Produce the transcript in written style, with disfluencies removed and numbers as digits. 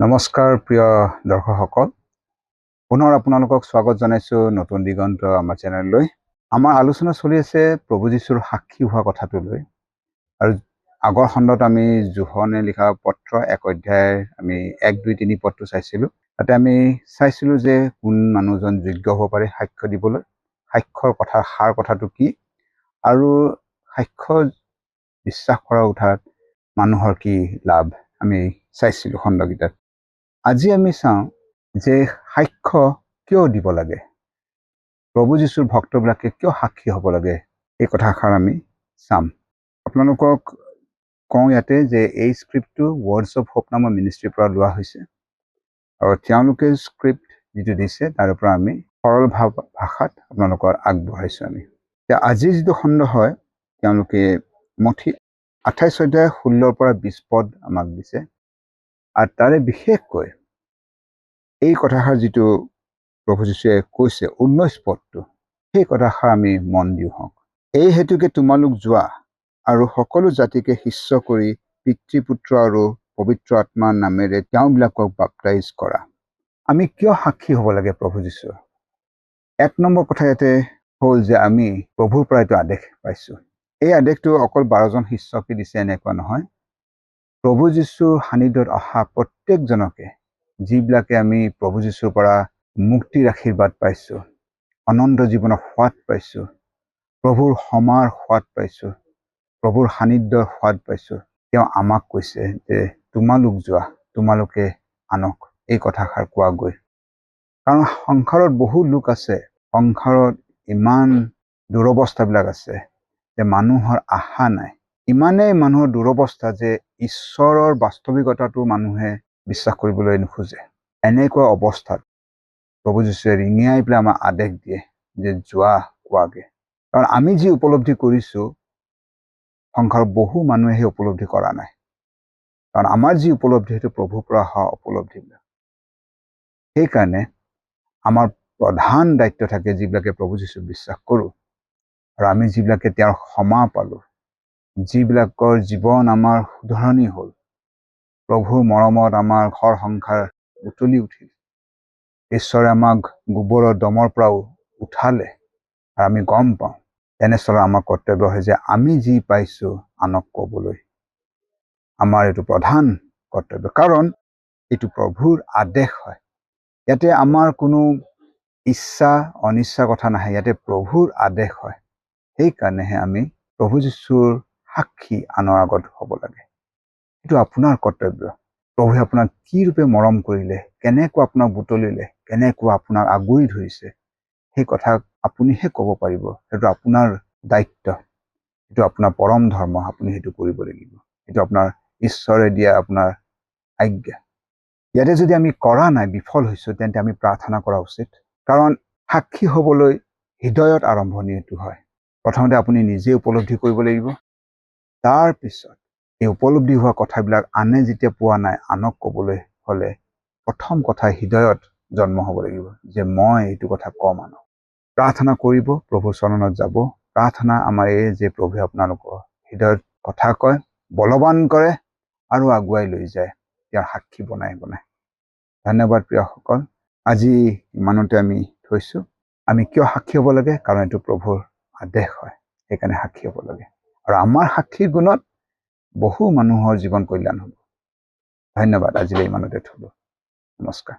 নমস্কাৰ প্ৰিয় দৰ্শকসকল, পুনৰ আপোনালোকক স্বাগত জনাইছো নতুন দিগন্ত আমাৰ চেনেললৈ। আমাৰ আলোচনা চলি আছে প্ৰভু যীশুৰ সাক্ষী হোৱা কথাটো লৈ। আৰু আগৰ খণ্ডত আমি জোহনে লিখা পত্ৰ 1 অধ্যায়ৰ আমি 1, 2, 3 পদটো চাইছিলোঁ। তাতে আমি চাইছিলোঁ যে কোন মানুহজন যোগ্য হ'ব পাৰে সাক্ষ্য দিবলৈ, সাক্ষ্যৰ কথাৰ সাৰ কথাটো কি, আৰু সাক্ষ্য বিশ্বাস কৰা উঠাত মানুহৰ কি লাভ আমি চাইছিলোঁ খণ্ডকেইটাত। আজি আমি চাওঁ যে সাক্ষ্য কিয় দিব লাগে, প্ৰভু যীশুৰ ভক্তবিলাকে কিয় সাক্ষী হ'ব লাগে, এই কথাষাৰ আমি চাম। আপোনালোকক কওঁ ইয়াতে যে এই স্ক্ৰিপ্টটো ৱৰ্ডছ অফ হোপ নামৰ মিনিষ্ট্ৰীৰ পৰা লোৱা হৈছে, আৰু তেওঁলোকে স্ক্ৰিপ্ট যিটো দিছে তাৰ পৰা আমি সৰল ভাষাত আপোনালোকৰ আগবঢ়াইছোঁ আমি। এতিয়া আজিৰ যিটো খণ্ড হয়, তেওঁলোকে মঠি 28 অধ্যায় 16 পৰা 20 পদ আমাক দিছে, আৰু তাৰে বিশেষকৈ এই কথাষাৰ যিটো প্ৰভু যীশুৱে কৈছে 19 পদটো, সেই কথাষাৰ আমি মন দিওঁ হওক। এই হেতুকে তোমালোক যোৱা আৰু সকলো জাতিকে শিষ্য কৰি পিতৃপুত্ৰ আৰু পবিত্ৰ আত্মাৰ নামেৰে তেওঁবিলাকক বাপ্তাইজ কৰা। আমি কিয় সাক্ষী হ'ব লাগে প্ৰভু যীশুৰ? 1 নম্বৰ কথা ইয়াতে হ'ল যে আমি প্ৰভুৰ পৰা এইটো আদেশ পাইছোঁ। এই আদেশটো অকল 12জন শিষ্যকে দিছে এনেকুৱা নহয়। প্ৰভু যীশুৰ সান্নিধ্যত অহা প্ৰত্যেকজনকে, যিবিলাকে আমি প্ৰভু যীশুৰ পৰা মুক্তিৰ আশীৰ্বাদ পাইছোঁ, অনন্ত জীৱনৰ সোৱাদ পাইছোঁ, প্ৰভুৰ সমাৰ সোৱাদ পাইছোঁ, প্ৰভুৰ সান্নিধ্যৰ সোৱাদ পাইছোঁ, তেওঁ আমাক কৈছে যে তোমালোক যোৱা, তোমালোকে আনক এই কথাষাৰ কোৱা গৈ। কাৰণ সংসাৰত বহু লোক আছে, সংসাৰত ইমান দুৰৱস্থাবিলাক আছে যে মানুহৰ আশা নাই। ইমানেই মানুহৰ দুৰৱস্থা যে ঈশ্বৰৰ বাস্তৱিকতাটো মানুহে বিশ্বাস কৰিবলৈ নোখোজে। এনেকুৱা অৱস্থাত প্ৰভু যীশুৱে ৰিঙিয়াই পেলাই আমাক আদেশ দিয়ে যে যোৱা, কোৱাগে। কাৰণ আমি যি উপলব্ধি কৰিছোঁ, সংসাৰত বহু মানুহে সেই উপলব্ধি কৰা নাই। কাৰণ আমাৰ যি উপলব্ধি সেইটো প্ৰভুৰ পৰা অহা উপলব্ধিবিলাক। সেইকাৰণে আমাৰ প্ৰধান দায়িত্ব থাকে, যিবিলাকে প্ৰভু যীশুক বিশ্বাস কৰোঁ আৰু আমি যিবিলাকে তেওঁৰ ক্ষমা পালোঁ, যিবিলাকৰ জীৱন আমাৰ শুধৰণি হ'ল, প্ৰভুৰ মৰমত আমাৰ ঘৰ সংসাৰ উতলি উঠিল, ঈশ্বৰে আমাক গোবৰৰ দমৰ পৰাও উঠালে, আৰু আমি গম পাওঁ, তেনেস্থলত আমাৰ কৰ্তব্য হয় যে আমি যি পাইছোঁ আনক ক'বলৈ। আমাৰ এইটো প্ৰধান কৰ্তব্য, কাৰণ এইটো প্ৰভুৰ আদেশ হয়। ইয়াতে আমাৰ কোনো ইচ্ছা অনিচ্ছাৰ কথা নাহে, ইয়াতে প্ৰভুৰ আদেশ হয়। সেইকাৰণেহে আমি প্ৰভু যীশুৰ সাক্ষী আনৰ আগত হ'ব লাগে। এইটো আপোনাৰ কৰ্তব্য। প্ৰভুৱে আপোনাক কি ৰূপে মৰম কৰিলে, কেনেকৈ আপোনাক বুটলিলে, কেনেকৈ আপোনাক আগুৰি ধৰিছে, সেই কথা আপুনিহে ক'ব পাৰিব। সেইটো আপোনাৰ দায়িত্ব, সেইটো আপোনাৰ পৰম ধৰ্ম, আপুনি সেইটো কৰিব লাগিব। সেইটো আপোনাৰ ঈশ্বৰে দিয়া আপোনাৰ আজ্ঞা। ইয়াতে যদি আমি কৰা নাই, বিফল হৈছোঁ, তেন্তে আমি প্ৰাৰ্থনা কৰা উচিত। কাৰণ সাক্ষী হ'বলৈ হৃদয়ত আৰম্ভণিটো হয়। প্ৰথমতে আপুনি নিজে উপলব্ধি কৰিব লাগিব। তাৰপিছত এই উপলব্ধি হোৱা কথাবিলাক আনে যেতিয়া পোৱা নাই, আনক ক'বলৈ হ'লে প্ৰথম কথা হৃদয়ত জন্ম হ'ব লাগিব যে মই এইটো কথা ক'ম আনক। প্ৰাৰ্থনা কৰিব, প্ৰভুৰ চৰণত যাব। প্ৰাৰ্থনা আমাৰ এই যে প্ৰভুৱে আপোনালোকৰ হৃদয়ত কথা কয়, বলৱান কৰে আৰু আগুৱাই লৈ যায়, ইয়াৰ সাক্ষী বনাই বনাই। ধন্যবাদ প্ৰিয়সকল। আজি ইমানতে আমি থৈছোঁ। আমি কিয় সাক্ষী হ'ব লাগে? কাৰণ এইটো প্ৰভুৰ আদেশ হয়, সেইকাৰণে সাক্ষী হ'ব লাগে। আৰু আমাৰ সাক্ষীৰ গুণত বহু মানুহৰ জীৱন কল্যাণ হ'ব। ধন্যবাদ। আজিলৈ ইমানতে থলোঁ। নমস্কাৰ।